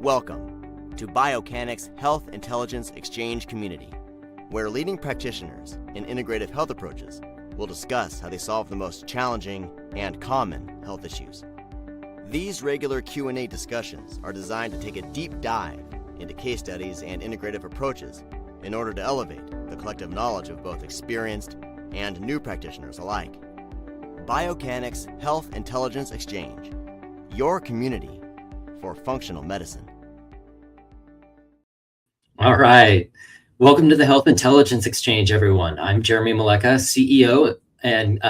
Welcome to Biocanic's Health Intelligence Exchange community, where leading practitioners in integrative health approaches will discuss how they solve the most challenging and common health issues. These regular Q&A discussions are designed to take a deep dive into case studies and integrative approaches in order to elevate the collective knowledge of both experienced and new practitioners alike. Biocanic's Health Intelligence Exchange, your community for functional medicine. All right. Welcome to the Health Intelligence Exchange, everyone. I'm Jeremy Maleka, CEO and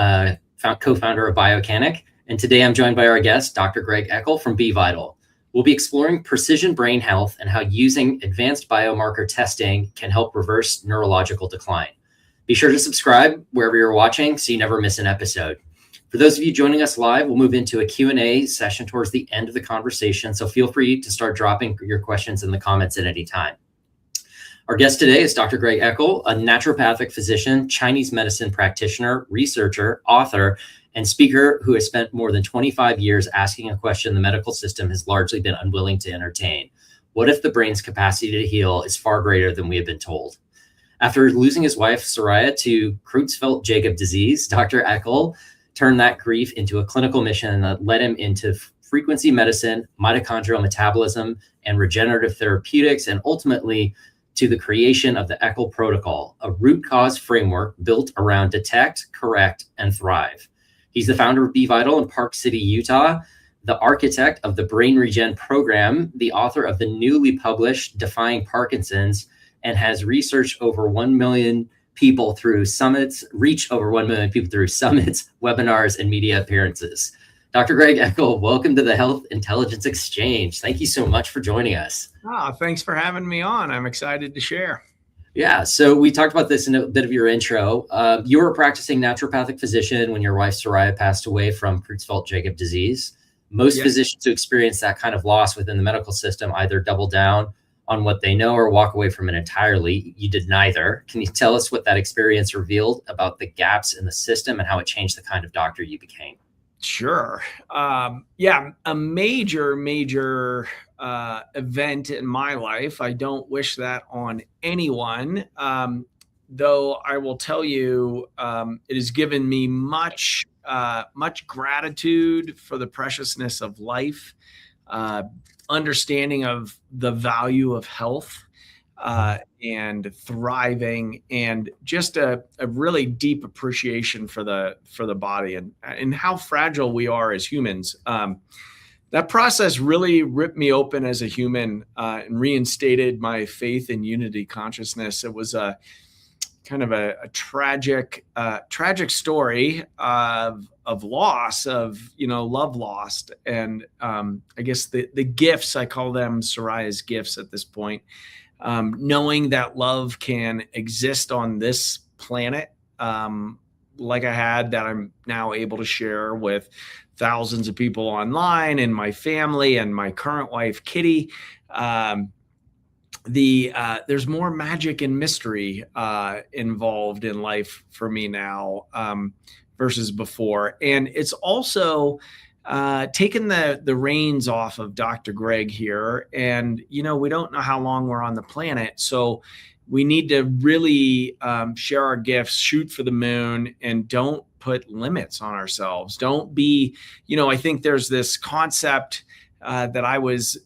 co-founder of Biocanic. And today I'm joined by our guest, Dr. Greg Eckel from bVital. We'll be exploring precision brain health and how using advanced biomarker testing can help reverse neurological decline. Be sure to subscribe wherever you're watching so you never miss an episode. For those of you joining us live, we'll move into a Q&A session towards the end of the conversation, so feel free to start dropping your questions in the comments at any time. Our guest today is Dr. Greg Eckel, a naturopathic physician, Chinese medicine practitioner, researcher, author, and speaker who has spent more than 25 years asking a question the medical system has largely been unwilling to entertain. What if the brain's capacity to heal is far greater than we have been told? After losing his wife, Sarieah, to Creutzfeldt-Jakob disease, Dr. Eckel turned that grief into a clinical mission that led him into frequency medicine, mitochondrial metabolism, and regenerative therapeutics, and ultimately to the creation of the Eckel Protocol, a root cause framework built around detect, correct, and thrive. He's the founder of bVital in Park City, Utah, the architect of the Brain Regen program, the author of the newly published Defying Parkinson's, and has researched over 1 million people through summits, reach over 1 million people through summits, webinars, and media appearances. Dr. Greg Eckel, welcome to the Health Intelligence Exchange. Thank you so much for joining us. Thanks for having me on. I'm excited to share. Yeah, so we talked about this in a bit of your intro. You were a practicing naturopathic physician when your wife Sarieah passed away from Creutzfeldt-Jakob disease. Most physicians who experience that kind of loss within the medical system either double down on what they know or walk away from it entirely. You did neither. Can you tell us what that experience revealed about the gaps in the system and how it changed the kind of doctor you became? Sure. A major event in my life. I don't wish that on anyone. Though I will tell you, it has given me much gratitude for the preciousness of life, understanding of the value of health, and thriving, and just a really deep appreciation for the body and how fragile we are as humans. That process really ripped me open as a human and reinstated my faith in unity consciousness. It was a kind of a tragic story of loss, of love lost, and I guess the gifts, I call them Sarieah's gifts at this point. Knowing that love can exist on this planet, like I had, that I'm now able to share with thousands of people online and my family and my current wife, Kitty. There's more magic and mystery involved in life for me now versus before. And it's also taken the reins off of Dr. Greg here. And, we don't know how long we're on the planet. So we need to really share our gifts, shoot for the moon, and don't put limits on ourselves. Don't be, I think there's this concept that I was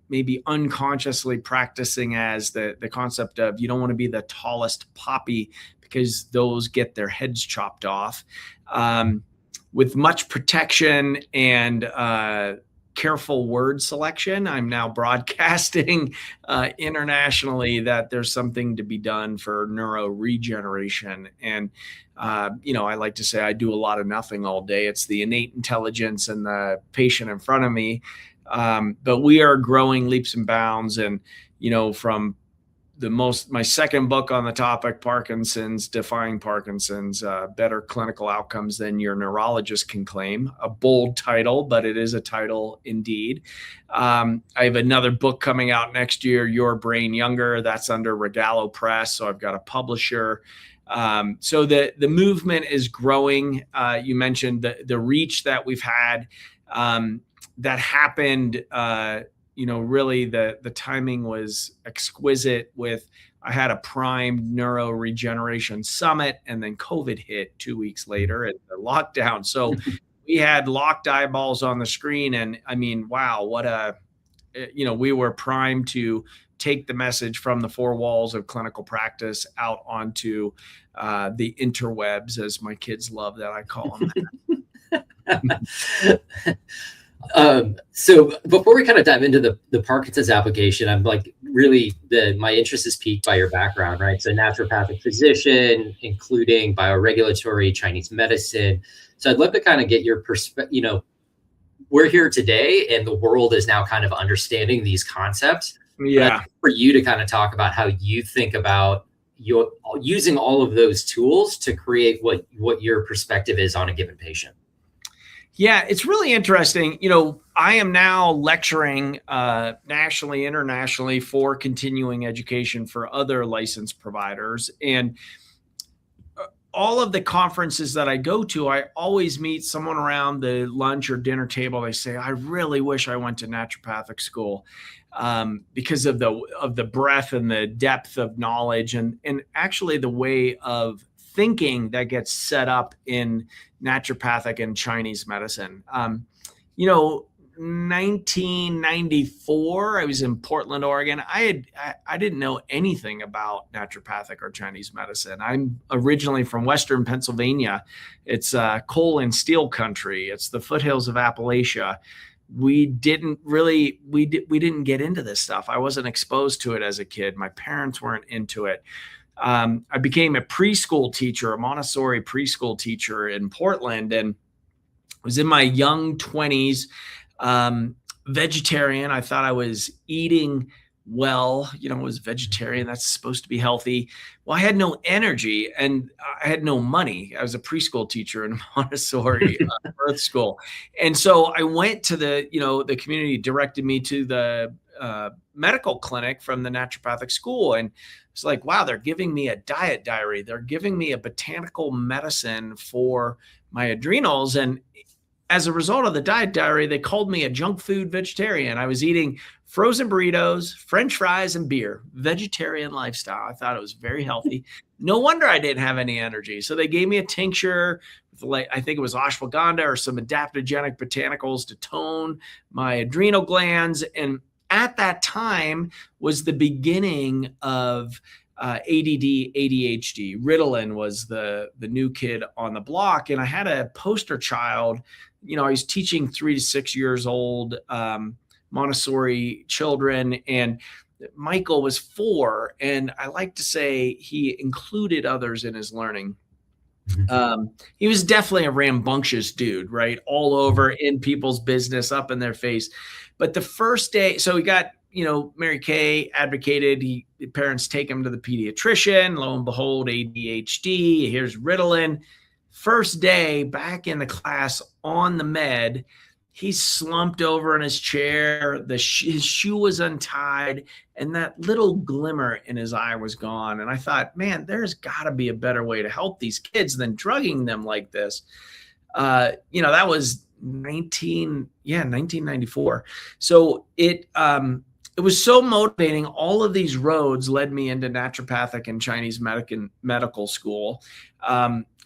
maybe unconsciously practicing as the concept of you don't want to be the tallest poppy because those get their heads chopped off. With much protection and careful word selection, I'm now broadcasting internationally that there's something to be done for neuroregeneration. And, I like to say I do a lot of nothing all day. It's the innate intelligence and the patient in front of me. But we are growing leaps and bounds. And, from my second book on the topic, Parkinson's, Defying Parkinson's, better clinical outcomes than your neurologist can claim. A bold title, but it is a title indeed. I have another book coming out next year, Your Brain Younger. That's under Regalo Press. So I've got a publisher. So the movement is growing. You mentioned the reach that we've had. That happened really the timing was exquisite I had a primed neuro regeneration summit, and then COVID hit 2 weeks later at the lockdown. So we had locked eyeballs on the screen, and I mean, wow, we were primed to take the message from the four walls of clinical practice out onto the interwebs, as my kids love that I call them. So before we kind of dive into the Parkinson's application, I'm like my interest is piqued by your background, right? So naturopathic physician, including bioregulatory, Chinese medicine. So I'd love to kind of get your perspective. We're here today and the world is now kind of understanding these concepts. Yeah. For you to kind of talk about how you think about using all of those tools to create what your perspective is on a given patient. Yeah, it's really interesting. I am now lecturing nationally, internationally for continuing education for other licensed providers. And all of the conferences that I go to, I always meet someone around the lunch or dinner table. They say, I really wish I went to naturopathic school because of the breadth and the depth of knowledge and actually the way of thinking that gets set up in naturopathic and Chinese medicine. 1994, I was in Portland, Oregon. I didn't know anything about naturopathic or Chinese medicine. I'm originally from Western Pennsylvania. It's coal and steel country. It's the foothills of Appalachia. We didn't get into this stuff. I wasn't exposed to it as a kid. My parents weren't into it. I became a preschool teacher, a Montessori preschool teacher in Portland, and was in my young 20s, vegetarian. I thought I was eating well, was vegetarian. That's supposed to be healthy. Well, I had no energy and I had no money. I was a preschool teacher in Montessori birth school. And so I went to the community directed me to the medical clinic from the naturopathic school. And it's like, wow, they're giving me a diet diary. They're giving me a botanical medicine for my adrenals. And as a result of the diet diary, they called me a junk food vegetarian. I was eating frozen burritos, French fries, and beer. Vegetarian lifestyle. I thought it was very healthy. No wonder I didn't have any energy. So they gave me a tincture with, I think it was ashwagandha or some adaptogenic botanicals to tone my adrenal glands. And at that time was the beginning of ADD, ADHD. Ritalin was the new kid on the block. And I had a poster child. I was teaching 3 to 6 years old Montessori children, and Michael was 4. And I like to say he included others in his learning. He was definitely a rambunctious dude, right? All over in people's business, up in their face. But the first day, so we got, Mary Kay advocated, parents take him to the pediatrician, lo and behold, ADHD, here's Ritalin. First day back in the class on the med, he slumped over in his chair. His shoe was untied, and that little glimmer in his eye was gone. And I thought, man, there's got to be a better way to help these kids than drugging them like this. That was 1994. So it was so motivating. All of these roads led me into naturopathic and Chinese medical school.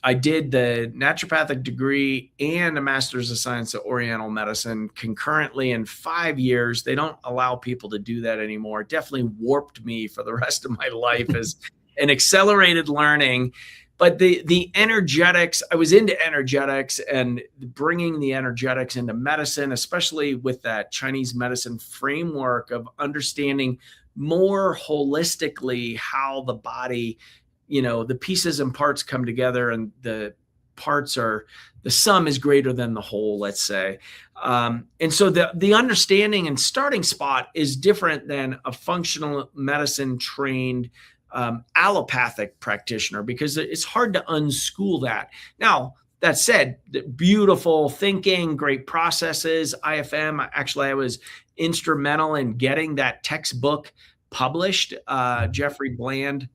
I did the naturopathic degree and a master's of science of Oriental medicine concurrently in 5 years. They don't allow people to do that anymore. It definitely warped me for the rest of my life as an accelerated learning. But the energetics, I was into energetics and bringing the energetics into medicine, especially with that Chinese medicine framework of understanding more holistically how the body, the pieces and parts come together, and the sum is greater than the whole, let's say. And so the understanding and starting spot is different than a functional medicine trained allopathic practitioner, because it's hard to unschool that. Now, that said, beautiful thinking, great processes, IFM. Actually, I was instrumental in getting that textbook published. Jeffrey Bland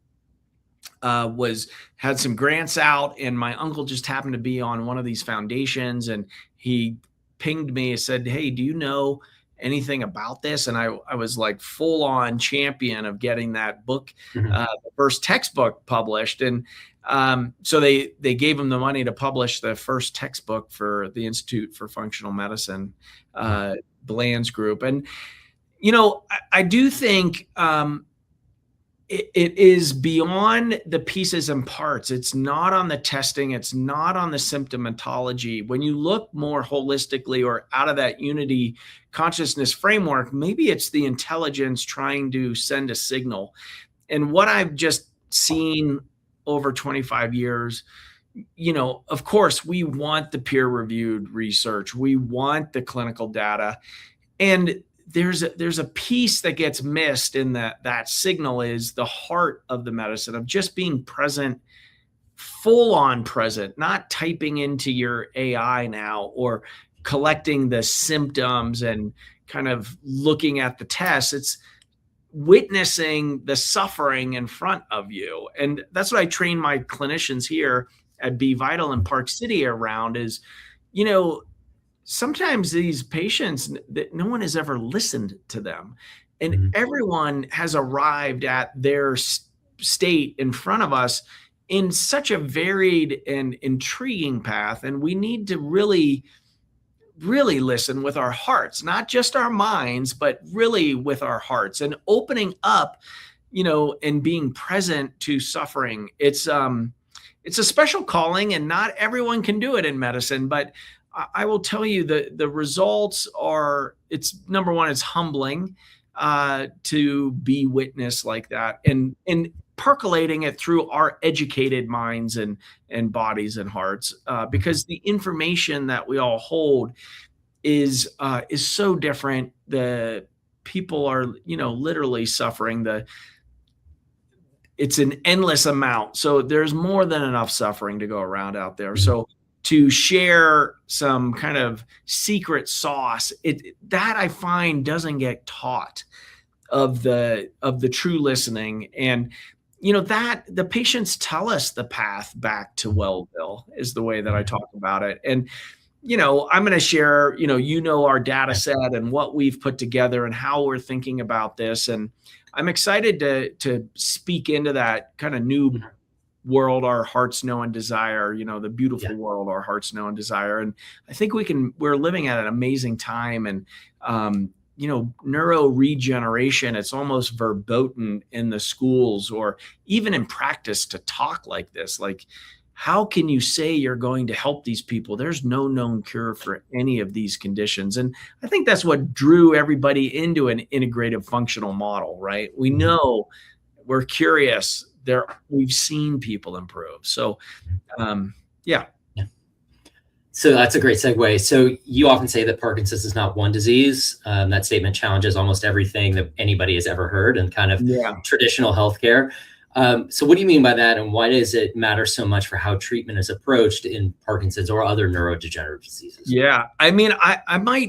had some grants out, and my uncle just happened to be on one of these foundations, and he pinged me and said, hey, do you know anything about this. And I was like full on champion of getting that book, the first textbook published. And so they gave him the money to publish the first textbook for the Institute for Functional Medicine, Bland's group. And, I do think it is beyond the pieces and parts. It's not on the testing. It's not on the symptomatology. When you look more holistically or out of that unity consciousness framework, maybe it's the intelligence trying to send a signal. And what I've just seen over 25 years, of course, we want the peer-reviewed research. We want the clinical data. And there's a piece that gets missed in that signal is the heart of the medicine, of just being present, full on present, not typing into your AI now or collecting the symptoms and kind of looking at the tests. It's witnessing the suffering in front of you. And that's what I train my clinicians here at bVital in Park City around is, sometimes these patients, that no one has ever listened to them, and everyone has arrived at their state in front of us in such a varied and intriguing path. And we need to really, really listen with our hearts, not just our minds, but really with our hearts, and opening up, and being present to suffering. It's a special calling, and not everyone can do it in medicine, but I will tell you the results are, it's number one, it's humbling to be witnessed like that, and percolating it through our educated minds and bodies and hearts, because the information that we all hold is so different. The people are, literally suffering. It's an endless amount. So there's more than enough suffering to go around out there. So to share some kind of secret sauce, that I find doesn't get taught, of the true listening. And that the patients tell us the path back to Wellville is the way that I talk about it. And I'm going to share our data set and what we've put together and how we're thinking about this. And I'm excited to speak into that kind of new world our hearts know and desire, the beautiful world our hearts know and desire. And I think we're living at an amazing time. And neuro regeneration, it's almost verboten in the schools or even in practice to talk like this. Like, how can you say you're going to help these people? There's no known cure for any of these conditions. And I think that's what drew everybody into an integrative functional model, right? We know, we're curious. We've seen people improve. So, yeah. So that's a great segue. So you often say that Parkinson's is not one disease. That statement challenges almost everything that anybody has ever heard in kind of traditional healthcare. So what do you mean by that? And why does it matter so much for how treatment is approached in Parkinson's or other neurodegenerative diseases? Yeah. I mean,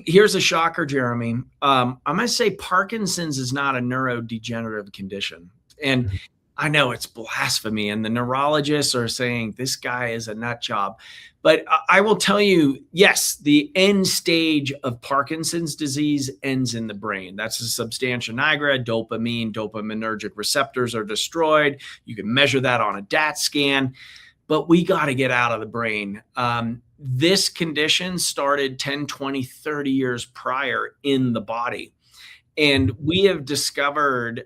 here's a shocker, Jeremy. I'm going to say Parkinson's is not a neurodegenerative condition. And I know it's blasphemy, and the neurologists are saying this guy is a nut job. But I will tell you, yes, the end stage of Parkinson's disease ends in the brain. That's a substantia nigra, dopaminergic receptors are destroyed. You can measure that on a DAT scan, but we got to get out of the brain. This condition started 10, 20, 30 years prior in the body. And we have discovered,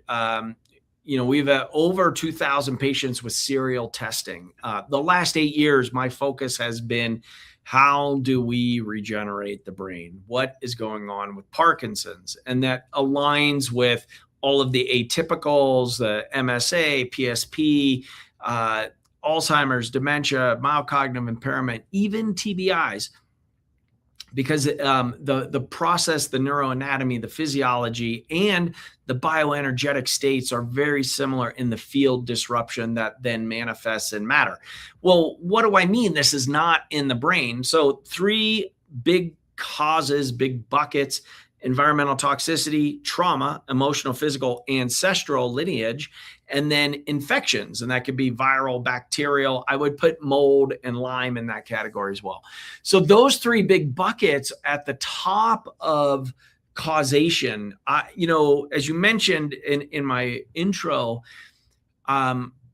we've over 2,000 patients with serial testing. The last 8 years, my focus has been, how do we regenerate the brain? What is going on with Parkinson's? And that aligns with all of the atypicals, the MSA, PSP, Alzheimer's, dementia, mild cognitive impairment, even TBIs. Because the process, the neuroanatomy, the physiology, and the bioenergetic states are very similar in the field disruption that then manifests in matter. Well, what do I mean? This is not in the brain. So 3 big causes, big buckets: environmental toxicity, trauma, emotional, physical, ancestral lineage, and then infections. And that could be viral, bacterial. I would put mold and Lyme in that category as well. So those 3 big buckets at the top of causation. As you mentioned in my intro,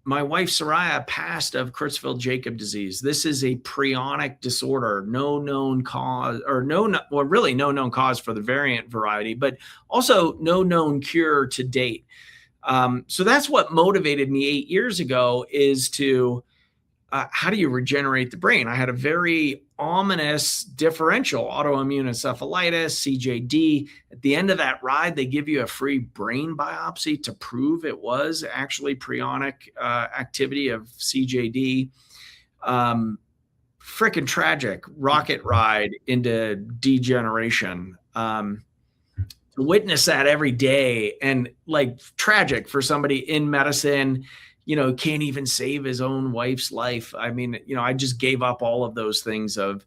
my wife Sarieah passed of Creutzfeldt-Jakob disease. This is a prionic disorder, no known cause, or really no known cause for the variant variety, but also no known cure to date. So that's what motivated me 8 years ago, is to how do you regenerate the brain? I had a very ominous differential, autoimmune encephalitis, CJD. At the end of that ride, they give you a free brain biopsy to prove it was actually prionic activity of CJD. Freaking tragic rocket ride into degeneration. To witness that every day, and like tragic for somebody in medicine, can't even save his own wife's life. I mean, I just gave up all of those things of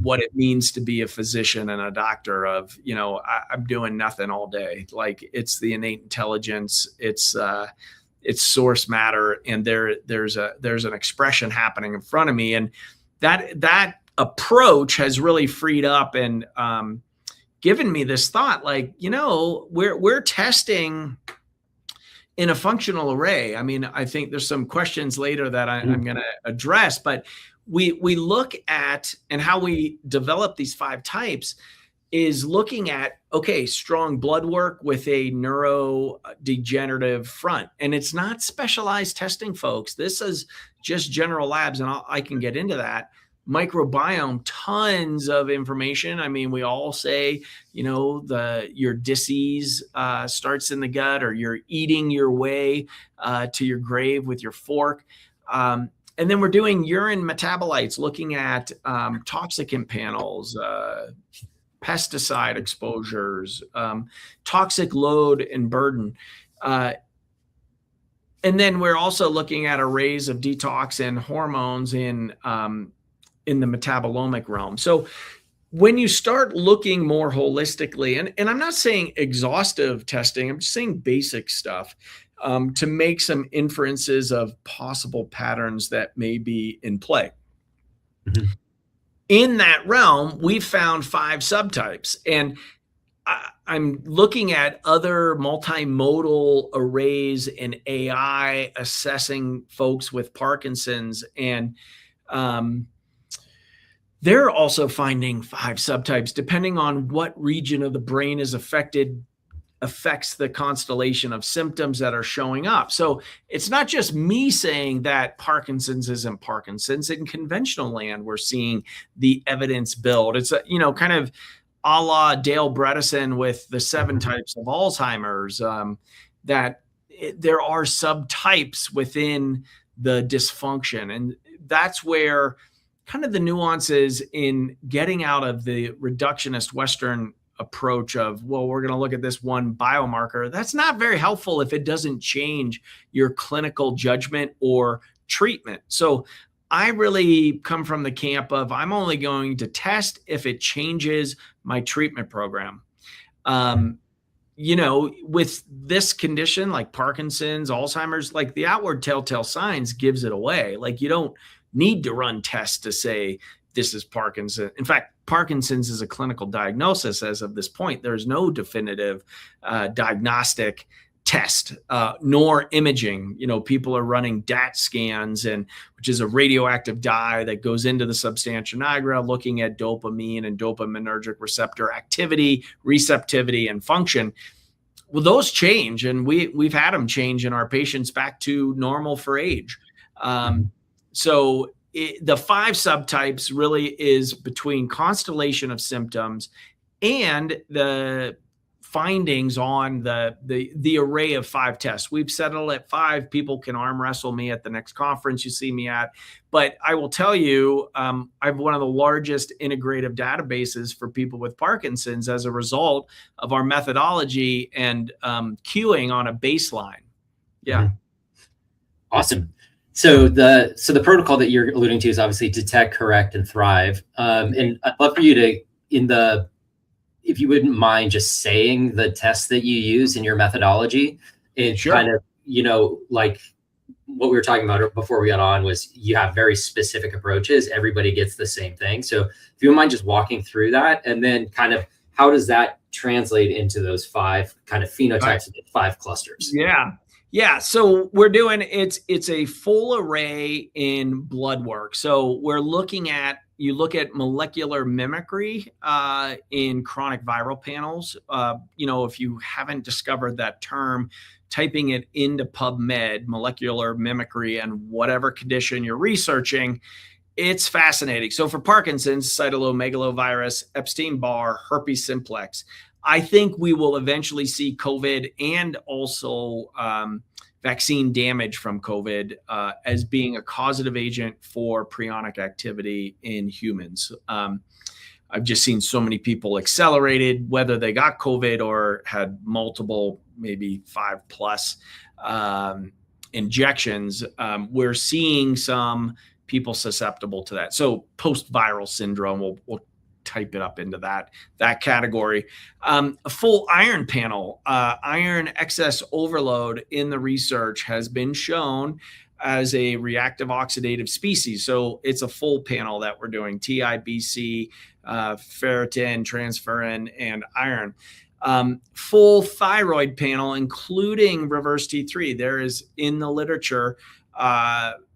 what it means to be a physician and a doctor of, I'm doing nothing all day. Like, it's the innate intelligence, it's source matter. And there's an expression happening in front of me. And that approach has really freed up and given me this thought, like, we're testing in a functional array. I mean, I think there's some questions later that I'm going to address, but we look at, and how we develop these 5 types is looking at, okay, strong blood work with a neurodegenerative front. And it's not specialized testing, folks. This is just general labs, and I can get into that. Microbiome, tons of information. I mean, we all say, your disease starts in the gut, or you're eating your way to your grave with your fork. And then we're doing urine metabolites, looking at toxicant panels, pesticide exposures, toxic load and burden. And then we're also looking at arrays of detox and hormones in the metabolomic realm. So when you start looking more holistically, and I'm not saying exhaustive testing, I'm just saying basic stuff, to make some inferences of possible patterns that may be in play. Mm-hmm. In that realm, we've found 5 subtypes, and I'm looking at other multimodal arrays in AI assessing folks with Parkinson's, and they're also finding 5 subtypes, depending on what region of the brain is affects the constellation of symptoms that are showing up. So it's not just me saying that Parkinson's isn't Parkinson's. In conventional land, we're seeing the evidence build. It's kind of a la Dale Bredesen with the 7 types of Alzheimer's, that there are subtypes within the dysfunction. And that's where kind of the nuances in getting out of the reductionist Western approach of, well, we're going to look at this one biomarker. That's not very helpful if it doesn't change your clinical judgment or treatment. So I really come from the camp of, I'm only going to test if it changes my treatment program. With this condition like Parkinson's, Alzheimer's, like the outward telltale signs gives it away. Like, you don't need to run tests to say this is Parkinson's. In fact, Parkinson's is a clinical diagnosis as of this point. There's no definitive diagnostic test, nor imaging. People are running DAT scans, which is a radioactive dye that goes into the substantia nigra, looking at dopamine and dopaminergic receptor activity, receptivity, and function. Well, those change, and we've had them change in our patients back to normal for age. So the 5 subtypes really is between constellation of symptoms and the findings on the array of 5 tests. We've settled at 5. People can arm wrestle me at the next conference you see me at. But I will tell you, I have one of the largest integrative databases for people with Parkinson's as a result of our methodology and queuing on a baseline. Yeah. Awesome. So the protocol that you're alluding to is obviously detect, correct, and thrive. And I'd love for you to, if you wouldn't mind just saying the tests that you use in your methodology, and sure. Kind of, like what we were talking about before we got on was you have very specific approaches. Everybody gets the same thing. So if you don't mind just walking through that, and then kind of how does that translate into those 5 kind of phenotypes of the 5 clusters? Yeah. So we're doing it's a full array in blood work. So we're looking at, you look at molecular mimicry in chronic viral panels. If you haven't discovered that term, typing it into PubMed, molecular mimicry, and whatever condition you're researching, it's fascinating. So for Parkinson's, cytomegalovirus, Epstein-Barr, herpes simplex, I think we will eventually see COVID and also vaccine damage from COVID as being a causative agent for prionic activity in humans. I've just seen so many people accelerated, whether they got COVID or had multiple, maybe 5+ injections. We're seeing some people susceptible to that. So post-viral syndrome, we'll type it up into that category. A full iron panel, iron excess overload in the research has been shown as a reactive oxidative species. So it's a full panel that we're doing: TIBC, ferritin, transferrin, and iron. Full thyroid panel, including reverse T3. There is in the literature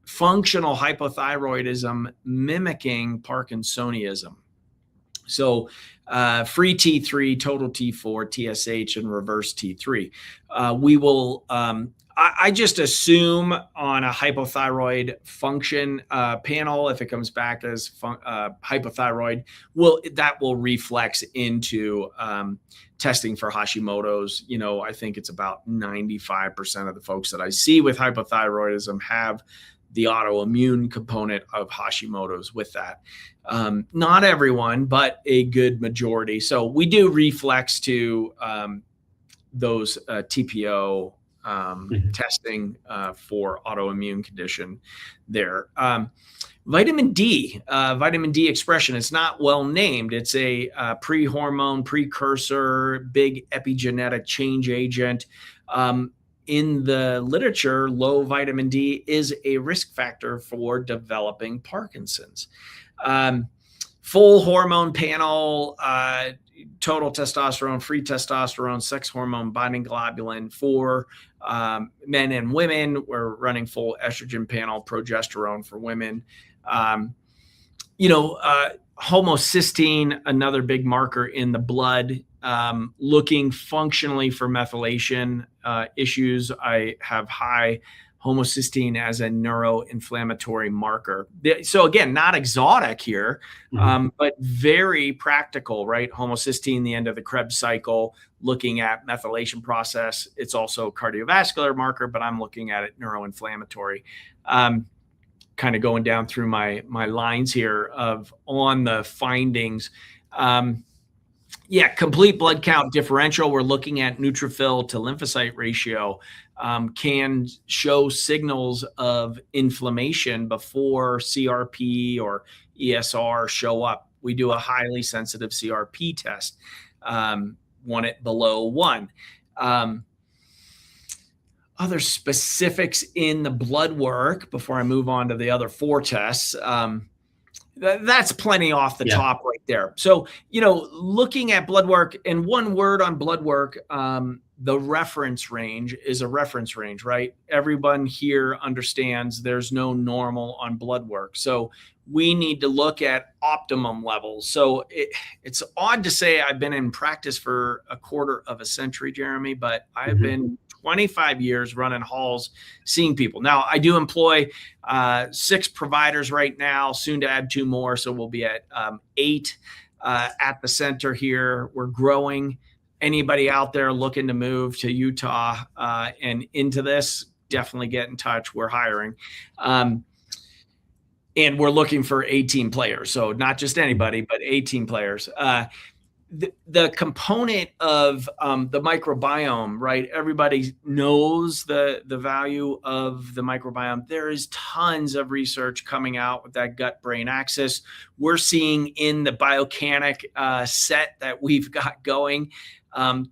functional hypothyroidism mimicking Parkinsonism. So free T3, total T4, TSH, and reverse T3. We will, I just assume on a hypothyroid function panel, if it comes back as hypothyroid, that will reflex into testing for Hashimoto's. I think it's about 95% of the folks that I see with hypothyroidism have the autoimmune component of Hashimoto's with that. Not everyone, but a good majority. So we do reflex to those TPO testing for autoimmune condition there. Vitamin D expression, it's not well named. It's a pre-hormone precursor, big epigenetic change agent. In the literature, low vitamin D is a risk factor for developing Parkinson's. Full hormone panel, total testosterone, free testosterone, sex hormone, binding globulin for men and women. We're running full estrogen panel, progesterone for women. Homocysteine, another big marker in the blood, looking functionally for methylation issues. I have high homocysteine as a neuroinflammatory marker. So again, not exotic here, but very practical, right? Homocysteine, the end of the Krebs cycle, looking at methylation process. It's also a cardiovascular marker, but I'm looking at it neuroinflammatory. Kind of going down through my lines here on the findings. Complete blood count differential. We're looking at neutrophil to lymphocyte ratio, can show signals of inflammation before CRP or ESR show up. We do a highly sensitive CRP test, want it below 1. Other specifics in the blood work before I move on to the other 4 tests. That's plenty off the top right there. So, looking at blood work, and one word on blood work, the reference range is a reference range, right? Everyone here understands there's no normal on blood work. So we need to look at optimum levels. So it's odd to say I've been in practice for a quarter of a century, Jeremy, but I've been 25 years running halls, seeing people. Now, I do employ 6 providers right now, soon to add 2 more. So we'll be at 8 at the center here. We're growing. Anybody out there looking to move to Utah and into this, definitely get in touch. We're hiring. And we're looking for 18 players. So not just anybody, but 18 players. The component of the microbiome, right? Everybody knows the value of the microbiome. There is tons of research coming out with that gut-brain axis. We're seeing in the Biocanic set that we've got going,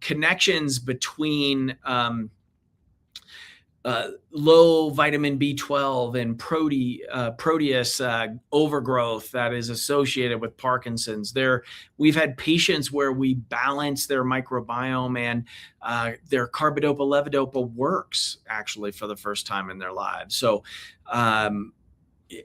connections between low vitamin B12 and proteus overgrowth that is associated with Parkinson's. We've had patients where we balance their microbiome, and their carbidopa levodopa works actually for the first time in their lives. So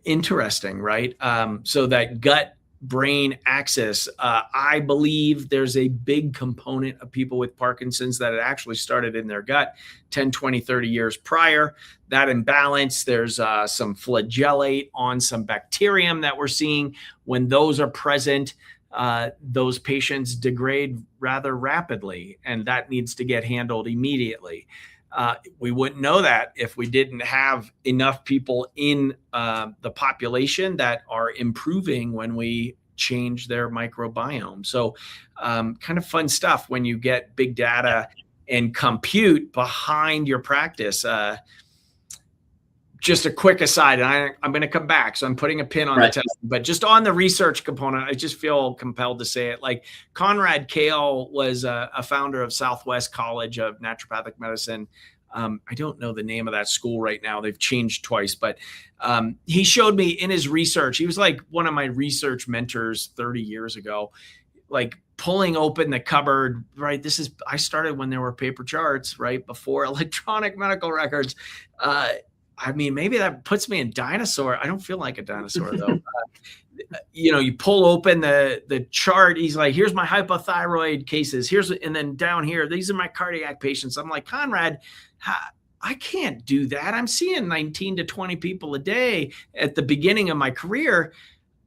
interesting, right? So that gut brain axis, I believe there's a big component of people with Parkinson's that it actually started in their gut 10, 20, 30 years prior. That imbalance, there's some flagellate on some bacterium that we're seeing. When those are present, those patients degrade rather rapidly, and that needs to get handled immediately. We wouldn't know that if we didn't have enough people in the population that are improving when we change their microbiome. So kind of fun stuff when you get big data and compute behind your practice. Just a quick aside, and I'm going to come back, so I'm putting a pin on the test, but just on the research component, I just feel compelled to say it. Like Conrad Kale was a founder of Southwest College of Naturopathic Medicine. I don't know the name of that school right now. They've changed twice, but he showed me in his research, he was like one of my research mentors 30 years ago, like pulling open the cupboard, right? I started when there were paper charts, right? Before electronic medical records. I mean, maybe that puts me in dinosaur. I don't feel like a dinosaur though. You pull open the chart. He's like, here's my hypothyroid cases. And then down here, these are my cardiac patients. I'm like, Conrad, I can't do that. I'm seeing 19 to 20 people a day at the beginning of my career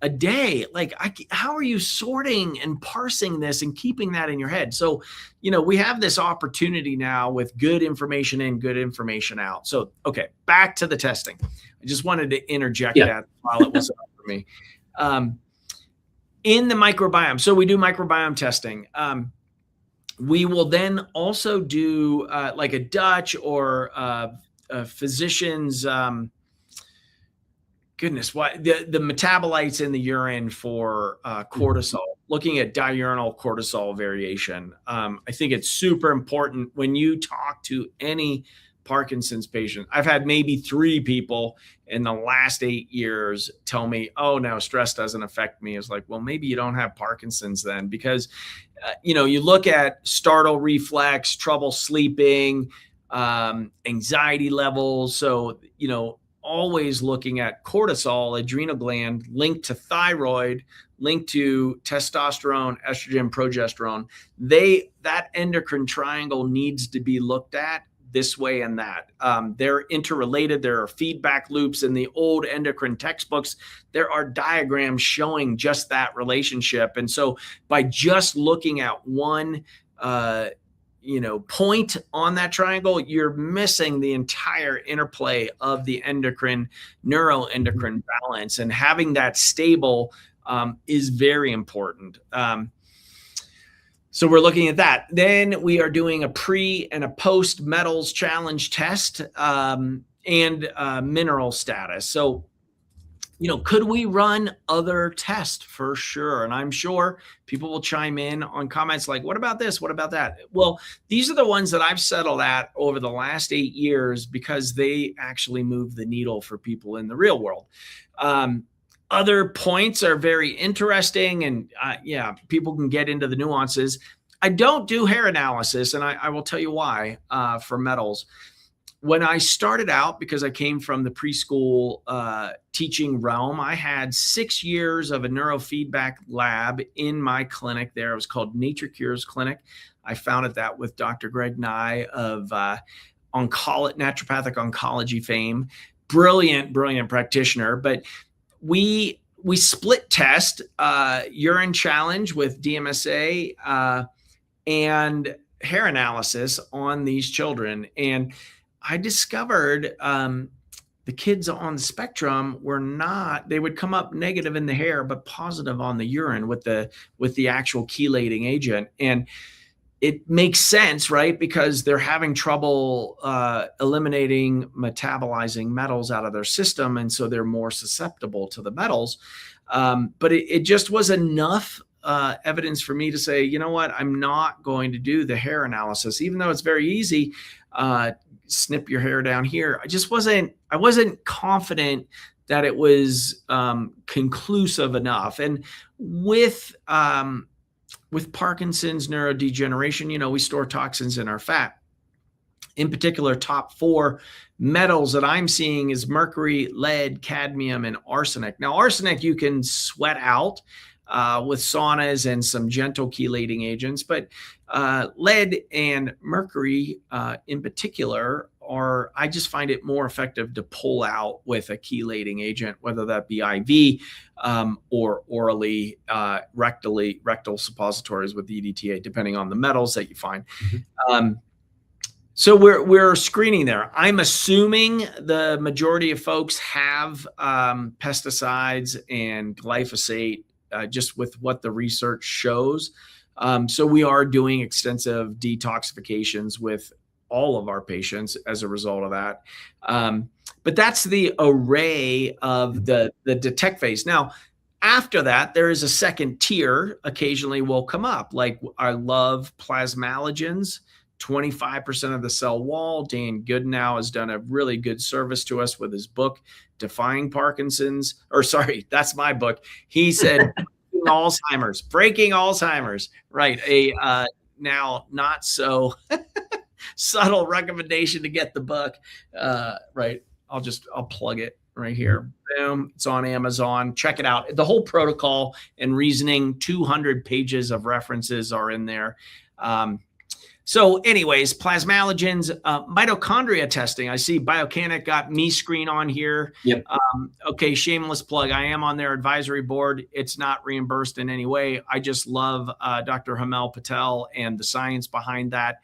a day. Like, how are you sorting and parsing this and keeping that in your head? So, we have this opportunity now with good information in, good information out. So, okay, back to the testing. I just wanted to interject that while it was up for me. In the microbiome, so we do microbiome testing. We will then also do like a Dutch or a physician's, the metabolites in the urine for cortisol, looking at diurnal cortisol variation. I think it's super important when you talk to any Parkinson's patient. I've had maybe 3 people in the last 8 years tell me, oh, no, stress doesn't affect me. It's like, well, maybe you don't have Parkinson's then, because, you look at startle reflex, trouble sleeping, anxiety levels. So, always looking at cortisol, adrenal gland, linked to thyroid, linked to testosterone, estrogen, progesterone. That endocrine triangle needs to be looked at this way and that. They're interrelated. There are feedback loops in the old endocrine textbooks. There are diagrams showing just that relationship. And so by just looking at one point on that triangle, you're missing the entire interplay of the neuroendocrine balance, and having that stable is very important. So we're looking at that. Then we are doing a pre and a post metals challenge test and mineral status. So, could we run other tests? For sure. And I'm sure people will chime in on comments like, what about this? What about that? Well, these are the ones that I've settled at over the last 8 years because they actually move the needle for people in the real world. Other points are very interesting, and people can get into the nuances. I don't do hair analysis, and I will tell you why for metals. When I started out, because I came from the preschool teaching realm, I had 6 years of a neurofeedback lab in my clinic there. It was called Nature Cures Clinic. I founded that with Dr. Greg Nye of naturopathic oncology fame. Brilliant practitioner. But we split test urine challenge with DMSA and hair analysis on these children. And I discovered the kids on the spectrum they would come up negative in the hair, but positive on the urine with the actual chelating agent. And it makes sense, right? Because they're having trouble eliminating, metabolizing metals out of their system. And so they're more susceptible to the metals. But it just was enough evidence for me to say, you know what, I'm not going to do the hair analysis, even though it's very easy. Snip your hair down here. I wasn't confident that it was conclusive enough. And with Parkinson's neurodegeneration, we store toxins in our fat. In particular, top 4 metals that I'm seeing is mercury, lead, cadmium, and arsenic. Now, arsenic you can sweat out with saunas and some gentle chelating agents, but lead and mercury in particular I just find it more effective to pull out with a chelating agent, whether that be IV or orally, rectal suppositories with EDTA, depending on the metals that you find. Mm-hmm. So we're screening there. I'm assuming the majority of folks have pesticides and glyphosate, just with what the research shows. So we are doing extensive detoxifications with all of our patients as a result of that. But that's the array of the detect phase. Now, after that, there is a second tier occasionally will come up. Like I love plasmalogens, 25% of the cell wall. Dan Goodenow has done a really good service to us with his book, Defying Parkinson's, or sorry, that's my book. He said, Breaking Alzheimer's, right. A now not so subtle recommendation to get the book, right. I'll plug it right here. Boom. It's on Amazon. Check it out. The whole protocol and reasoning, 200 pages of references are in there. So anyways, plasmalogens, mitochondria testing. I see Biocanic got me screen on here. Yep. Okay, shameless plug. I am on their advisory board. It's not reimbursed in any way. I just love Dr. Hamel Patel and the science behind that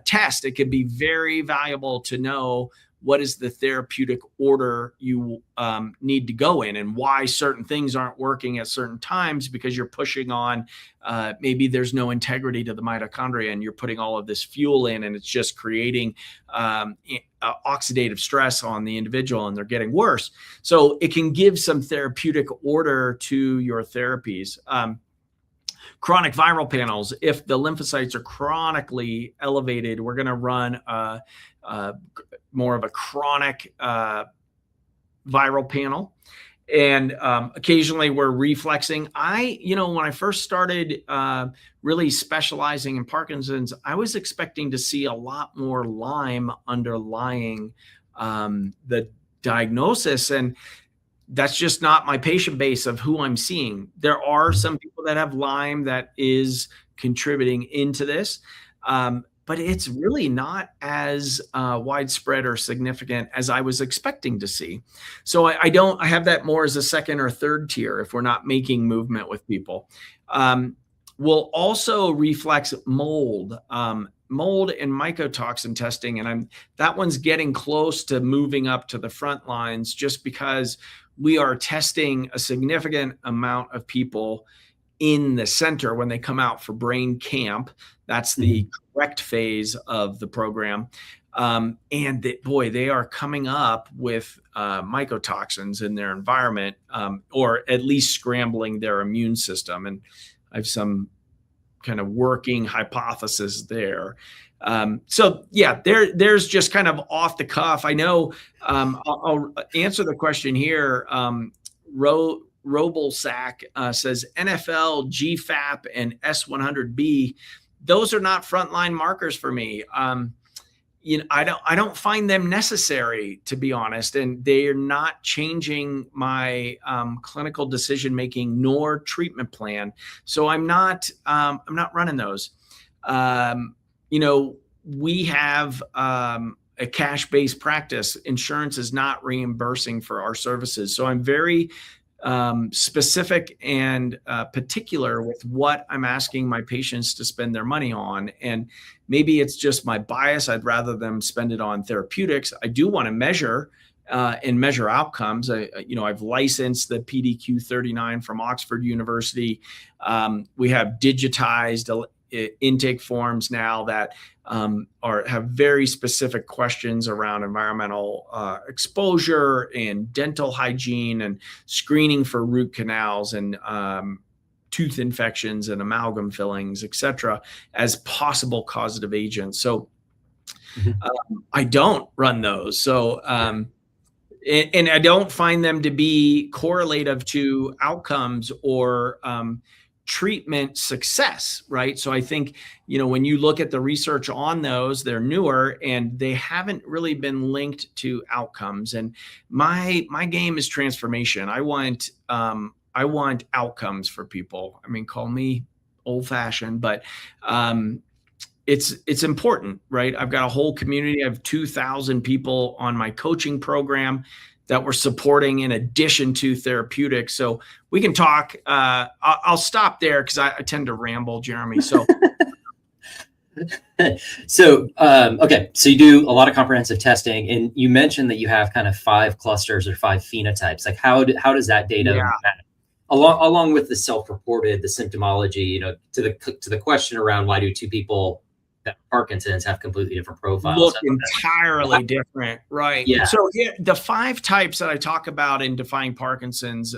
test. It can be very valuable to know what is the therapeutic order you need to go in and why certain things aren't working at certain times, because you're pushing on, maybe there's no integrity to the mitochondria and you're putting all of this fuel in and it's just creating oxidative stress on the individual and they're getting worse. So it can give some therapeutic order to your therapies. Chronic viral panels. If the lymphocytes are chronically elevated, we're going to run more of a chronic viral panel. And occasionally we're reflexing. When I first started really specializing in Parkinson's, I was expecting to see a lot more Lyme underlying the diagnosis. And that's just not my patient base of who I'm seeing. There are some people that have Lyme that is contributing into this, but it's really not as widespread or significant as I was expecting to see. So I have that more as a second or third tier if we're not making movement with people. We'll also reflex mold. Mold and mycotoxin testing, and that one's getting close to moving up to the front lines just because we are testing a significant amount of people in the center when they come out for brain camp. That's the correct phase of the program. They are coming up with mycotoxins in their environment, or at least scrambling their immune system. And I have some kind of working hypothesis there. There's just kind of off the cuff. I know I'll answer the question here. Robalsack says NFL, GFAP, and S100B. Those are not frontline markers for me. I don't find them necessary, to be honest, and they are not changing my clinical decision making nor treatment plan. So I'm not running those. We have a cash-based practice. Insurance is not reimbursing for our services. So I'm very specific and particular with what I'm asking my patients to spend their money on. And maybe it's just my bias. I'd rather them spend it on therapeutics. I do want to measure and measure outcomes. I've licensed the PDQ-39 from Oxford University. We have digitized intake forms now that have very specific questions around environmental exposure and dental hygiene and screening for root canals and tooth infections and amalgam fillings, et cetera, as possible causative agents. So I don't run those. So, and I don't find them to be correlative to outcomes or treatment success, right? So I think, when you look at the research on those, they're newer and they haven't really been linked to outcomes. And my game is transformation. I want outcomes for people. I mean, call me old fashioned, but it's important, right? I've got a whole community. I have 2,000 people on my coaching program that we're supporting in addition to therapeutics. So we can talk. I'll stop there because I tend to ramble, Jeremy. So, okay. So you do a lot of comprehensive testing, and you mentioned that you have kind of 5 clusters or 5 phenotypes. Like how does that data map? Along with the self-reported, the symptomology, to the question around why do 2 people that Parkinson's have completely different profiles? Look entirely different, right? Yeah. So the 5 types that I talk about in defining Parkinson's,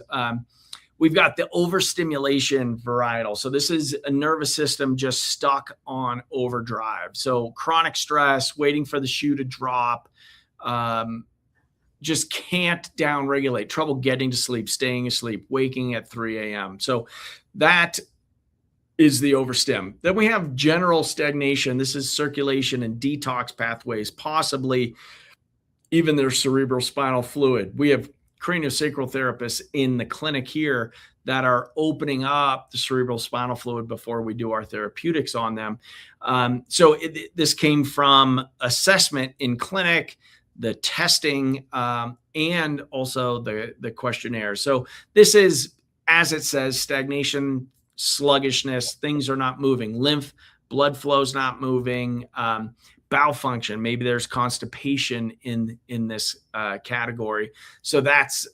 we've got the overstimulation varietal. So this is a nervous system just stuck on overdrive. So chronic stress, waiting for the shoe to drop, just can't downregulate, trouble getting to sleep, staying asleep, waking at 3 a.m. So that is the overstim. Then we have general stagnation. This is circulation and detox pathways, possibly even their cerebral spinal fluid. We have craniosacral therapists in the clinic here that are opening up the cerebral spinal fluid before we do our therapeutics on them. So this came from assessment in clinic, the testing, and also the questionnaire. So this is, as it says, stagnation, sluggishness, things are not moving, lymph, blood flow's not moving, bowel function, maybe there's constipation in this category. So that's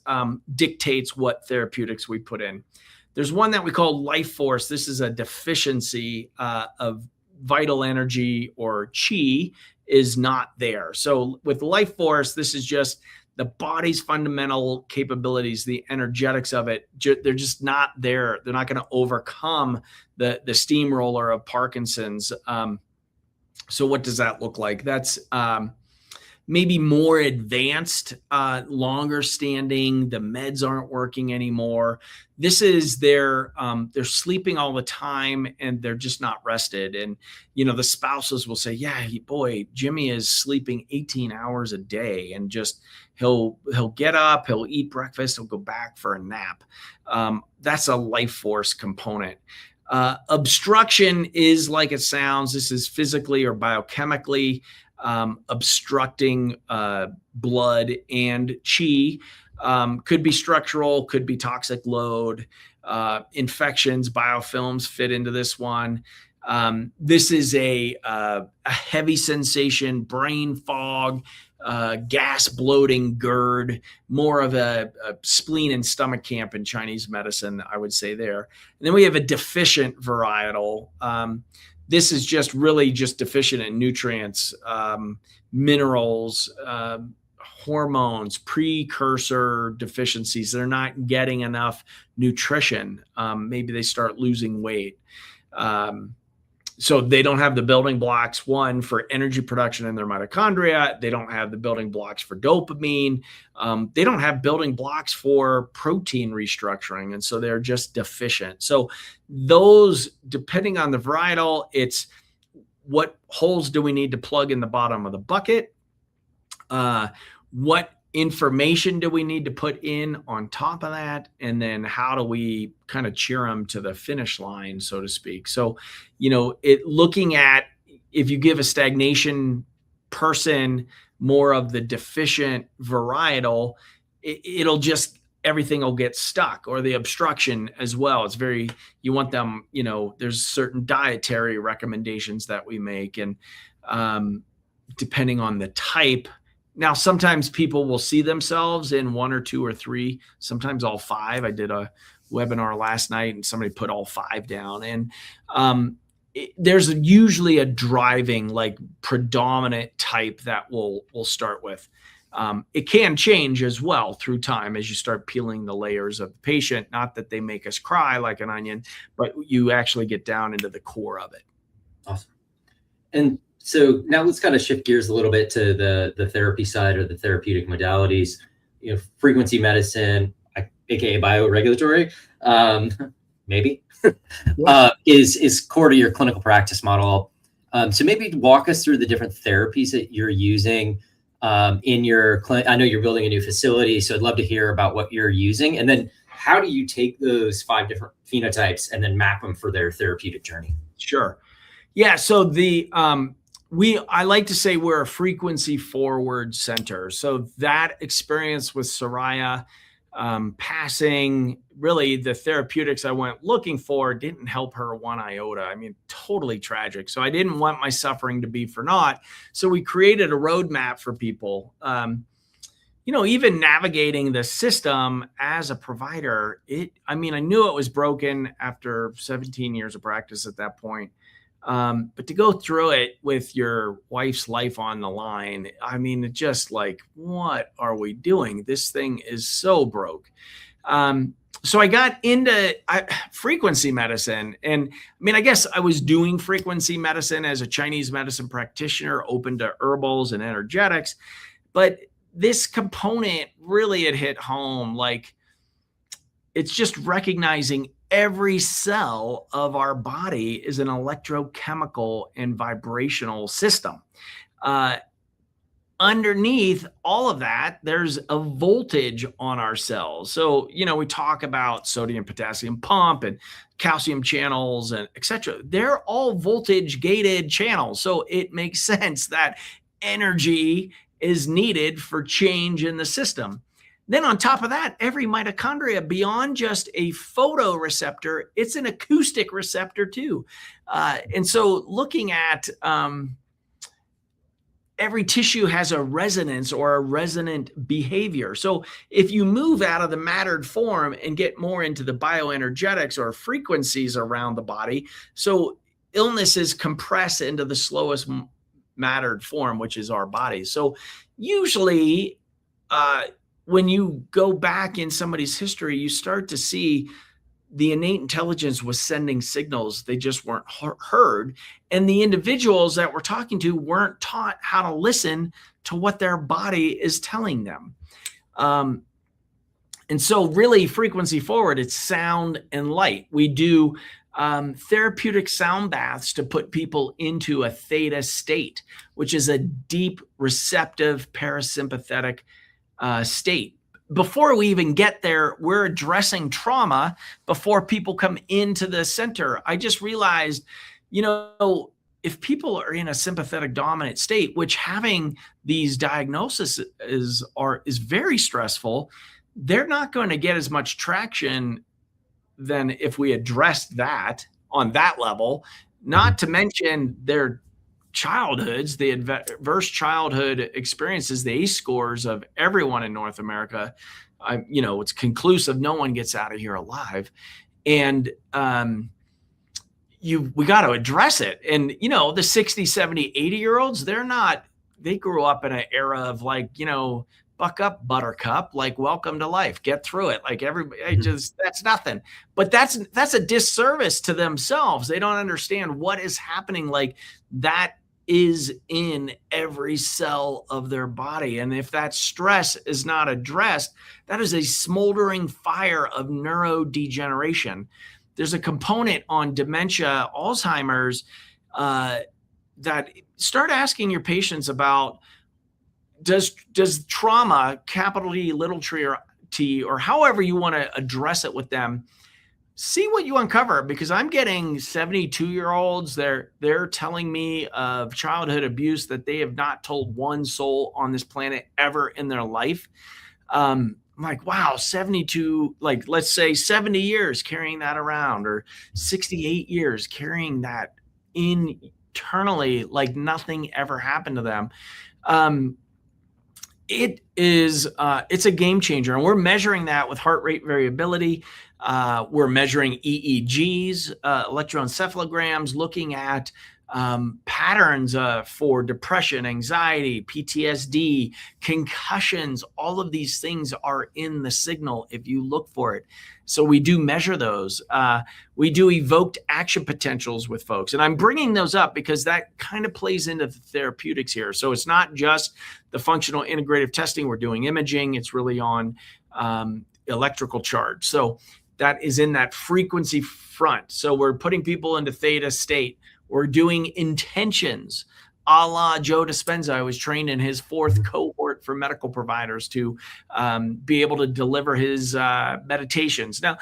dictates what therapeutics we put in. There's one that we call life force. This is a deficiency of vital energy, or chi is not there. So with life force, this is just the body's fundamental capabilities, the energetics of it, they're just not there. They're not going to overcome the steamroller of Parkinson's. So what does that look like? That's maybe more advanced, longer standing. The meds aren't working anymore. This is they're sleeping all the time and they're just not rested. And, the spouses will say, yeah, boy, Jimmy is sleeping 18 hours a day and just, he'll get up, he'll eat breakfast, he'll go back for a nap. That's a life force component. Obstruction is like it sounds. This is physically or biochemically obstructing blood and chi. Could be structural, could be toxic load, infections, biofilms fit into this one. This is a heavy sensation, brain fog, gas, bloating, GERD, more of a spleen and stomach camp in Chinese medicine, I would say there. And then we have a deficient varietal. This is just really just deficient in nutrients, minerals, hormones, precursor deficiencies. They're not getting enough nutrition. Maybe they start losing weight. So they don't have the building blocks, one, for energy production in their mitochondria. They don't have the building blocks for dopamine. They don't have building blocks for protein restructuring. And so they're just deficient. So those, depending on the varietal, it's what holes do we need to plug in the bottom of the bucket? What information do we need to put in on top of that? And then how do we kind of cheer them to the finish line, so to speak? So, looking at, if you give a stagnation person more of the deficient varietal, it'll just, everything will get stuck, or the obstruction as well. It's you want them, there's certain dietary recommendations that we make, and depending on the type. Now, sometimes people will see themselves in 1 or 2 or 3, sometimes all 5. I did a webinar last night and somebody put all 5 down. And there's usually a driving, like, predominant type that we'll start with. It can change as well through time as you start peeling the layers of the patient. Not that they make us cry like an onion, but you actually get down into the core of it. Awesome. And so now let's kind of shift gears a little bit to the therapy side or the therapeutic modalities. Frequency medicine, aka bioregulatory, maybe, is core to your clinical practice model. So maybe walk us through the different therapies that you're using in your clinic. I know you're building a new facility, so I'd love to hear about what you're using. And then how do you take those 5 different phenotypes and then map them for their therapeutic journey? Sure. Yeah. So I like to say we're a frequency forward center. So that experience with Sarieah passing, really the therapeutics I went looking for didn't help her one iota. I mean, totally tragic. So I didn't want my suffering to be for naught. So we created a roadmap for people. Even navigating the system as a provider, I knew it was broken after 17 years of practice at that point. But to go through it with your wife's life on the line, it's just like, what are we doing? This thing is so broke. So I got into frequency medicine. And I guess I was doing frequency medicine as a Chinese medicine practitioner, open to herbals and energetics. But this component really had hit home. Like, it's just recognizing every cell of our body is an electrochemical and vibrational system. Underneath all of that, there's a voltage on our cells. So, we talk about sodium, potassium pump and calcium channels and et cetera. They're all voltage gated channels. So it makes sense that energy is needed for change in the system. Then on top of that, every mitochondria, beyond just a photoreceptor, it's an acoustic receptor too. And so looking at every tissue has a resonance or a resonant behavior. So if you move out of the mattered form and get more into the bioenergetics or frequencies around the body, so illnesses compress into the slowest mattered form, which is our body. So usually, when you go back in somebody's history, you start to see the innate intelligence was sending signals. They just weren't heard. And the individuals that we're talking to weren't taught how to listen to what their body is telling them. And so really frequency forward, it's sound and light. We do therapeutic sound baths to put people into a theta state, which is a deep receptive parasympathetic state. Before we even get there, we're addressing trauma before people come into the center. I just realized, if people are in a sympathetic dominant state, which having these diagnoses is very stressful, they're not going to get as much traction than if we address that on that level, not to mention their childhoods, the adverse childhood experiences, the ACE scores of everyone in North America. It's conclusive. No one gets out of here alive. And we got to address it. And, the 60, 70, 80-year-olds, they grew up in an era of buck up, buttercup, welcome to life, get through it. Everybody that's nothing. But that's a disservice to themselves. They don't understand what is happening. That is in every cell of their body. And if that stress is not addressed, that is a smoldering fire of neurodegeneration. There's a component on dementia, Alzheimer's, that start asking your patients about, does trauma, capital E, little t, or however you want to address it with them, see what you uncover, because I'm getting 72-year-olds. They're telling me of childhood abuse that they have not told one soul on this planet ever in their life. I'm like, wow, 72, let's say 70 years carrying that around, or 68 years carrying that internally, like nothing ever happened to them. It's a game changer. And we're measuring that with heart rate variability. We're measuring EEGs, electroencephalograms, looking at patterns for depression, anxiety, PTSD, concussions. All of these things are in the signal if you look for it. So we do measure those. We do evoked action potentials with folks. And I'm bringing those up because that kind of plays into the therapeutics here. So it's not just the functional integrative testing. We're doing imaging. It's really on electrical charge. So that is in that frequency front. So we're putting people into theta state. We're doing intentions, a la Joe Dispenza. I was trained in his 4th cohort for medical providers to be able to deliver his meditations. Now,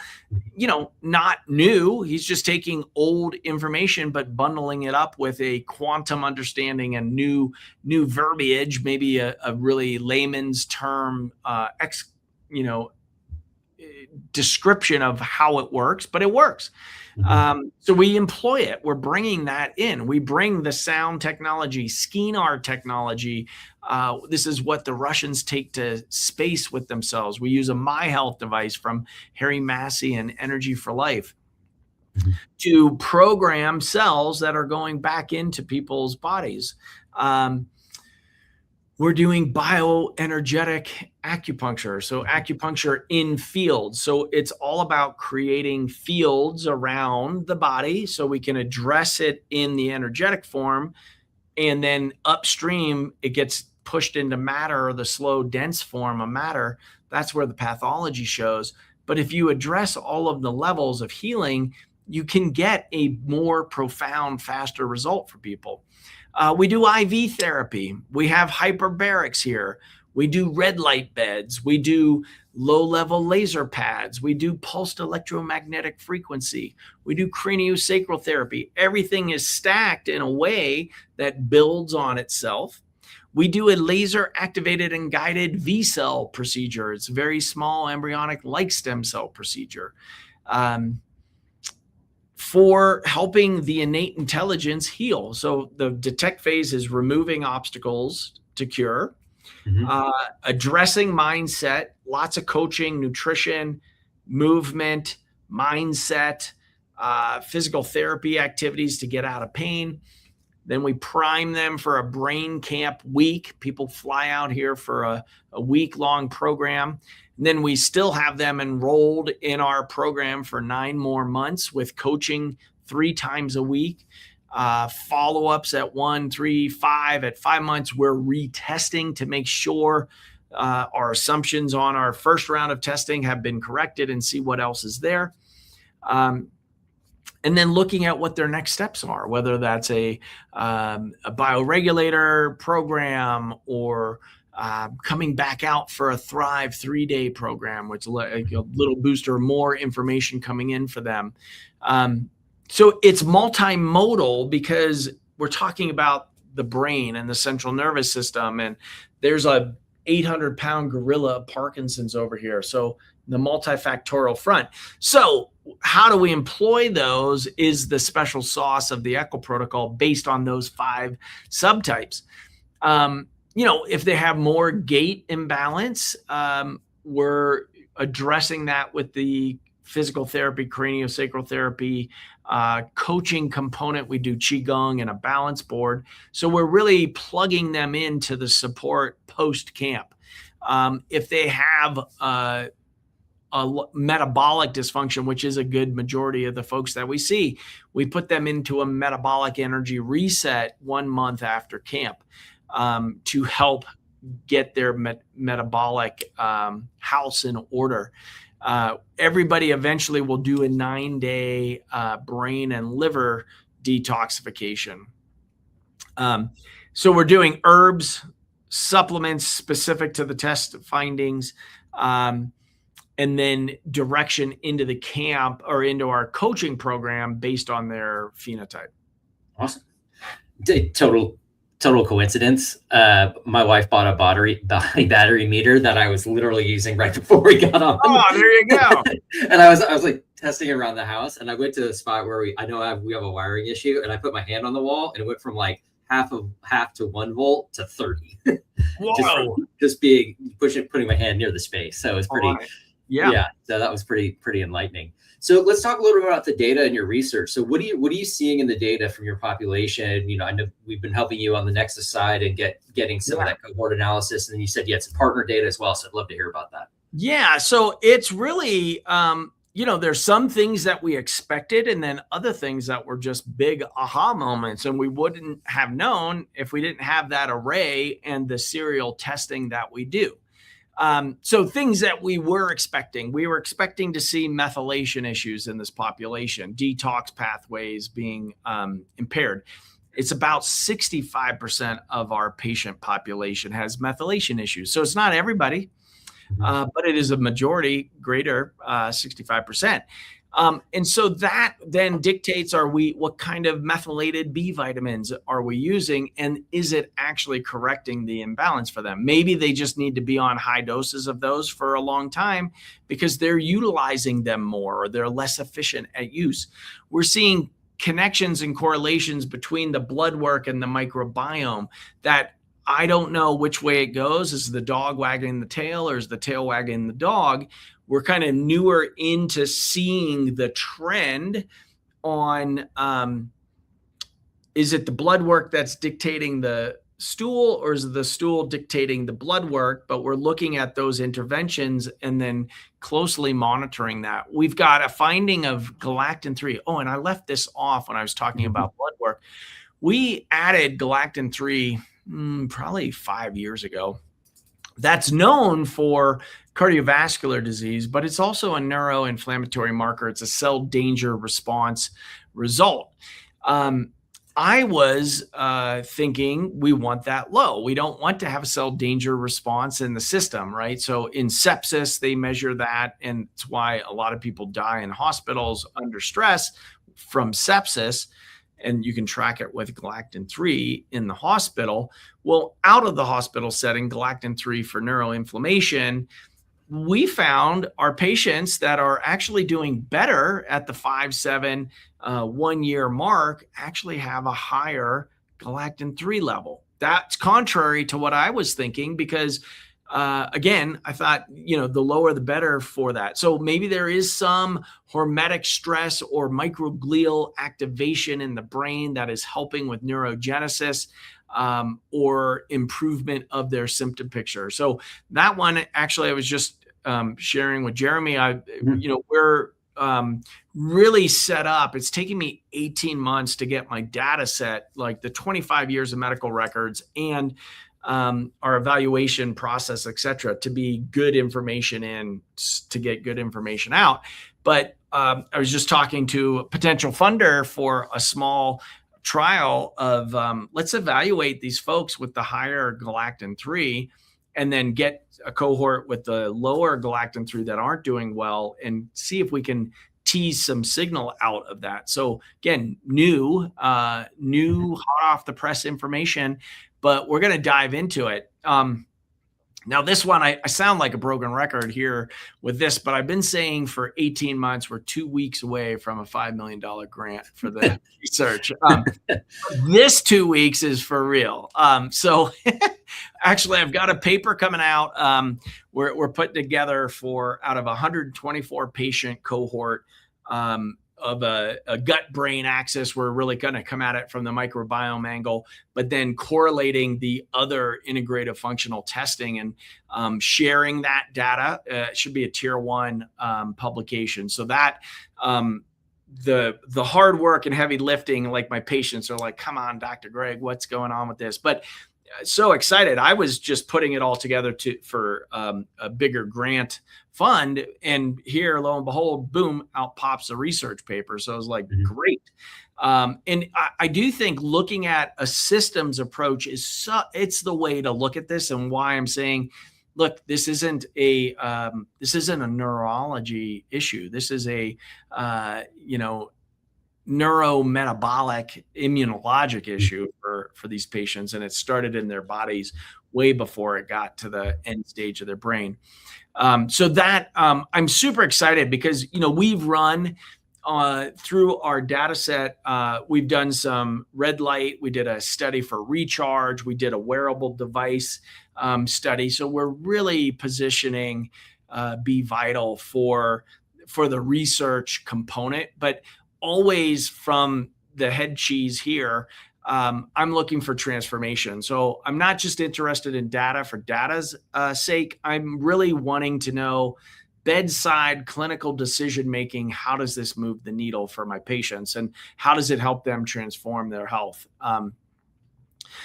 not new. He's just taking old information, but bundling it up with a quantum understanding and new verbiage, maybe a really layman's term, description of how it works, but it works. So we employ it. We're bringing that in. We bring the sound technology, Skinar technology. This is what the Russians take to space with themselves. We use a MyHealth device from Harry Massey and Energy for Life to program cells that are going back into people's bodies. We're doing bioenergetic acupuncture. So acupuncture in fields. So it's all about creating fields around the body so we can address it in the energetic form. And then upstream, it gets pushed into matter, or the slow, dense form of matter. That's where the pathology shows. But if you address all of the levels of healing, you can get a more profound, faster result for people. We do IV therapy. We have hyperbarics here. We do red light beds. We do low-level laser pads. We do pulsed electromagnetic frequency. We do craniosacral therapy. Everything is stacked in a way that builds on itself. We do a laser-activated and guided V-cell procedure. It's a very small embryonic-like stem cell procedure. For helping the innate intelligence heal. So the detect phase is removing obstacles to cure, addressing mindset, lots of coaching, nutrition, movement, mindset, physical therapy activities to get out of pain. Then we prime them for a brain camp week. People fly out here for a week-long program. And then we still have them enrolled in our program for 9 more months with coaching 3 times a week, follow-ups at 1, 3, 5. At 5 months, we're retesting to make sure our assumptions on our first round of testing have been corrected and see what else is there. And then looking at what their next steps are, whether that's a bioregulator program or coming back out for a Thrive 3-day program, which is a little booster, more information coming in for them. So it's multimodal because we're talking about the brain and the central nervous system. And there's a 800-pound gorilla of Parkinson's over here. So the multifactorial front. So how do we employ those is the special sauce of the Eckel Protocol based on those 5 subtypes. If they have more gait imbalance, we're addressing that with the physical therapy, craniosacral therapy, coaching component. We do Qigong and a balance board. So we're really plugging them into the support post-camp. If they have a metabolic dysfunction, which is a good majority of the folks that we see, we put them into a metabolic energy reset 1 month after camp. To help get their metabolic house in order. Everybody eventually will do a 9-day brain and liver detoxification. So we're doing herbs, supplements specific to the test findings, and then direction into the camp or into our coaching program based on their phenotype. Awesome. Total coincidence. My wife bought a battery meter that I was literally using right before we got on. Oh, there you go. And I was like testing around the house, and I went to a spot where we have a wiring issue, and I put my hand on the wall, and it went from like half to 1 volt to 30. Whoa! just putting my hand near the space. So it was pretty. Yeah. So that was pretty enlightening. So let's talk a little bit about the data and your research. So what are you seeing in the data from your population? You know, I know we've been helping you on the Nexus side and getting some of that cohort analysis. And then you said you had some partner data as well. So I'd love to hear about that. Yeah. So it's really, there's some things that we expected and then other things that were just big aha moments. And we wouldn't have known if we didn't have that array and the serial testing that we do. So things that we were expecting to see methylation issues in this population, detox pathways being impaired. It's about 65% of our patient population has methylation issues. So it's not everybody, but it is a majority, greater 65%. And so that then dictates, what kind of methylated B vitamins are we using? And is it actually correcting the imbalance for them? Maybe they just need to be on high doses of those for a long time because they're utilizing them more or they're less efficient at use. We're seeing connections and correlations between the blood work and the microbiome that I don't know which way it goes. Is the dog wagging the tail or is the tail wagging the dog? We're kind of newer into seeing the trend on, is it the blood work that's dictating the stool or is the stool dictating the blood work? But we're looking at those interventions and then closely monitoring that. We've got a finding of galactin-3. Oh, and I left this off when I was talking about blood work. We added galactin-3 probably 5 years ago. That's known for cardiovascular disease, but it's also a neuroinflammatory marker. It's a cell danger response result. I was thinking we want that low. We don't want to have a cell danger response in the system, right? So in sepsis, they measure that, and it's why a lot of people die in hospitals under stress from sepsis. And you can track it with galactin-3 in the hospital. Well, out of the hospital setting, galactin-3 for neuroinflammation, we found our patients that are actually doing better at the 5-7 1 year mark actually have a higher galactin-3 level. That's contrary to what I was thinking because again, I thought, the lower the better for that. So maybe there is some hormetic stress or microglial activation in the brain that is helping with neurogenesis or improvement of their symptom picture. So that one, actually, I was just sharing with Jeremy. We're really set up. It's taking me 18 months to get my data set, like the 25 years of medical records and our evaluation process, et cetera, to be good information in, to get good information out. But I was just talking to a potential funder for a small trial of let's evaluate these folks with the higher galactin-3 and then get a cohort with the lower galactin-3 that aren't doing well and see if we can tease some signal out of that. So again, new hot off the press information, but we're going to dive into it. Now this one, I sound like a broken record here with this, but I've been saying for 18 months, we're 2 weeks away from a $5 million grant for the research. This 2 weeks is for real. So actually I've got a paper coming out. We're putting together out of 124 patient cohort, of a gut-brain axis. We're really going to come at it from the microbiome angle, but then correlating the other integrative functional testing and sharing that data. It should be a tier 1 publication. So that the hard work and heavy lifting, like my patients are like, come on, Dr. Greg, what's going on with this? But so excited. I was just putting it all together for a bigger grant fund. And here, lo and behold, boom, out pops a research paper. So I was like, great. And I do think looking at a systems approach it's the way to look at this, and why I'm saying, look, this isn't a neurology issue. This is a, neurometabolic immunologic issue for these patients. And it started in their bodies way before it got to the end stage of their brain. So that I'm super excited because, we've run through our data set. We've done some red light. We did a study for recharge. We did a wearable device study. So we're really positioning bVital for the research component, but always from the head cheese here, I'm looking for transformation. So I'm not just interested in data for data's sake. I'm really wanting to know bedside clinical decision-making. How does this move the needle for my patients, and how does it help them transform their health?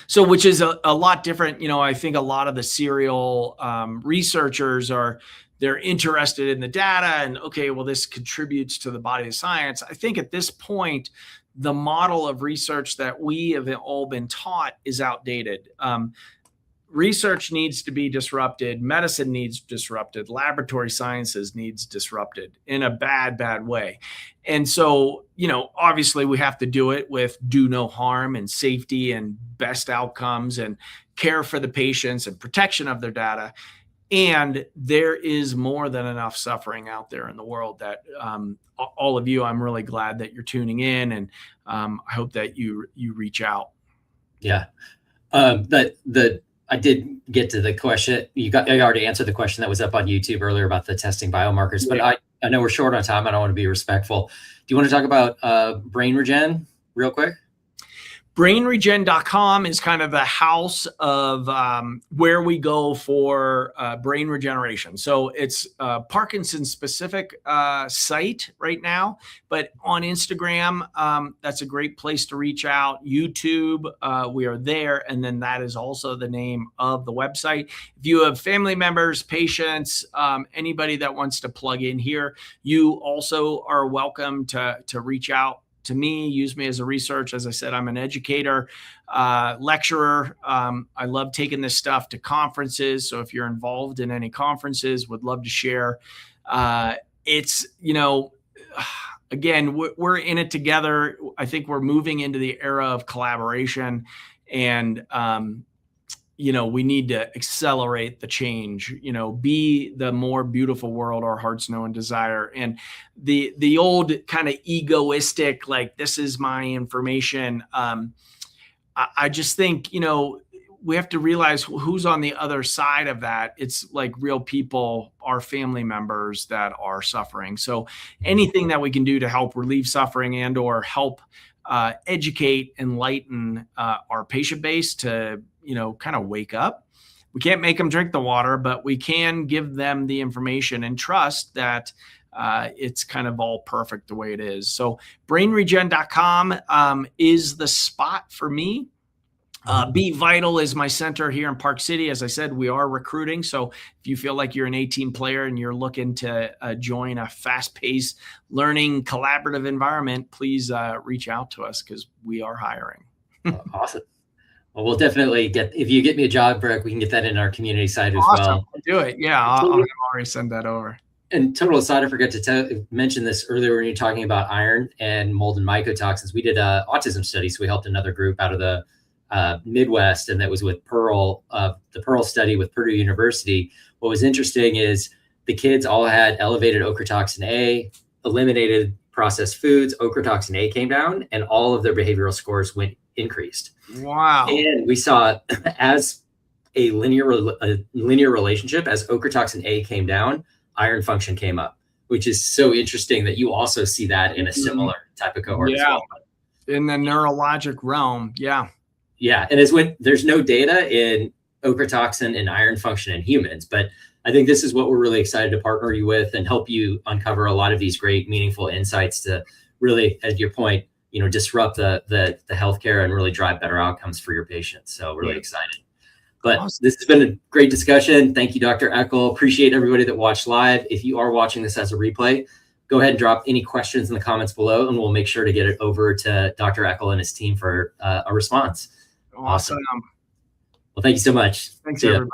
So which is a lot different. I think a lot of the serial researchers they're interested in the data and, okay, well, this contributes to the body of science. I think at this point, the model of research that we have all been taught is outdated. Research needs to be disrupted. Medicine needs disrupted. Laboratory sciences needs disrupted in a bad way. And so, obviously we have to do it with do no harm and safety and best outcomes and care for the patients and protection of their data. And there is more than enough suffering out there in the world that all of you, I'm really glad that you're tuning in, and I hope that you reach out. Yeah. I did get to the question. You already answered the question that was up on YouTube earlier about the testing biomarkers, but I know we're short on time. I don't want to be respectful. Do you want to talk about Brain Regen real quick? BrainRegen.com is kind of the house of where we go for brain regeneration. So it's a Parkinson specific site right now, but on Instagram, that's a great place to reach out. YouTube, we are there. And then that is also the name of the website. If you have family members, patients, anybody that wants to plug in here, you also are welcome to reach out to me, use me as a research. As I said, I'm an educator, lecturer. I love taking this stuff to conferences. So if you're involved in any conferences, would love to share. It's, again, we're in it together. I think we're moving into the era of collaboration, and, we need to accelerate the change, be the more beautiful world our hearts know and desire. And the old kind of egoistic, like, this is my information. I just think, we have to realize who's on the other side of that. It's like real people, our family members that are suffering. So anything that we can do to help relieve suffering and or help educate, enlighten our patient base to, kind of wake up. We can't make them drink the water, but we can give them the information and trust that it's kind of all perfect the way it is. So BrainRegen.com is the spot for me. bVital is my center here in Park City. As I said, we are recruiting. So if you feel like you're an 18 player and you're looking to join a fast-paced learning collaborative environment, please reach out to us because we are hiring. Awesome. Well, we'll definitely if you get me a job, Greg, we can get that in our community site as well. Do it. Yeah, I'll already send that over. And total aside, I forgot to mention this earlier when you're talking about iron and mold and mycotoxins. We did an autism study. So we helped another group out of the Midwest, and that was with Pearl, the Pearl study with Purdue University. What was interesting is the kids all had elevated ochratoxin A, eliminated processed foods, ochratoxin A came down, and all of their behavioral scores increased. Wow. And we saw as a linear relationship, as ochratoxin A came down, iron function came up, which is so interesting that you also see that in a similar type of cohort. Yeah. As well. In the neurologic realm. Yeah. Yeah. And there's no data in ochratoxin and iron function in humans, but I think this is what we're really excited to partner you with and help you uncover a lot of these great, meaningful insights to really, at your point, disrupt the healthcare and really drive better outcomes for your patients. So really excited. But awesome. This has been a great discussion. Thank you, Dr. Eckel. Appreciate everybody that watched live. If you are watching this as a replay, go ahead and drop any questions in the comments below, and we'll make sure to get it over to Dr. Eckel and his team for a response. Awesome. Well, thank you so much. Thanks, everybody.